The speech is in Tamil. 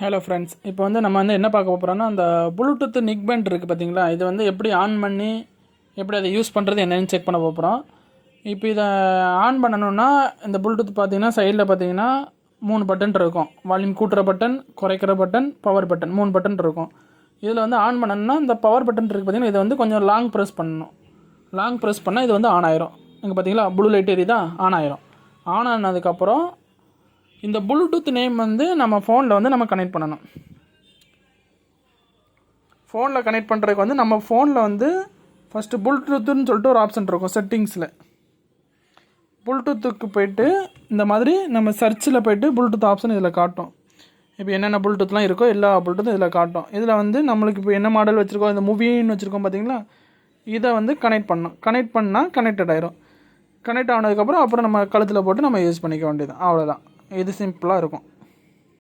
ஹலோ ஃப்ரெண்ட்ஸ், இப்போ வந்து நம்ம வந்து என்ன பார்க்க போகிறோம்னா, அந்த ப்ளூடூத் நிக் பேண்ட் இருக்குது பார்த்தீங்களா, இது வந்து எப்படி ஆன் பண்ணி எப்படி அதை யூஸ் பண்ணுறது என்னென்னு செக் பண்ண போகிறோம். இப்போ இதை ஆன் பண்ணணுன்னா இந்த ப்ளூடூத் பார்த்தீங்கன்னா சைடில் பார்த்தீங்கன்னா 3 பட்டன் இருக்கும். வால்யூம் கூட்டுற பட்டன், குறைக்கிற பட்டன், பவர் பட்டன், 3 பட்டன் இருக்கும். இதில் வந்து ஆன் பண்ணணும்னா இந்த பவர் பட்டன் இருக்குது பார்த்தீங்கன்னா, இதை வந்து கொஞ்சம் லாங் ப்ரெஸ் பண்ணணும். லாங் ப்ரெஸ் பண்ணால் இது வந்து ஆன் ஆயிரும். இங்கே பார்த்தீங்களா ப்ளூ லைட் எரியுதா, ஆன் ஆயிரும். ஆன் ஆனதுக்கப்புறம் இந்த ப்ளூடூத் நேம் வந்து நம்ம ஃபோனில் வந்து நம்ம கனெக்ட் பண்ணணும். ஃபோனில் கனெக்ட் பண்ணுறதுக்கு வந்து நம்ம ஃபோனில் வந்து ஃபஸ்ட்டு ப்ளூடூத்துன்னு சொல்லிட்டு ஒரு ஆப்ஷன் இருக்கும் செட்டிங்ஸில். ப்ளூடூத்துக்கு போய்ட்டு இந்த மாதிரி நம்ம சர்ச்சில் போய்ட்டு ப்ளூடூத் ஆப்ஷன் இதில் காட்டும். இப்போ என்னென்ன ப்ளூடூத்லாம் இருக்கோ எல்லா ப்ளூடூத்தும் இதில் காட்டும். இதில் வந்து நம்மளுக்கு இப்போ என்ன மாடல் வச்சுருக்கோம், இந்த மூவின்னு வச்சுருக்கோம் பார்த்தீங்களா, இதை வந்து கனெக்ட் பண்ணணும். கனெக்ட் பண்ணால் கனெக்டட் ஆயிரும். கனெக்ட் ஆனதுக்கப்புறம் அப்புறம் நம்ம கழுத்தில் போட்டு நம்ம யூஸ் பண்ணிக்க வேண்டியது, அவ்வளோதான். இது சிம்பிளாக இருக்கும்.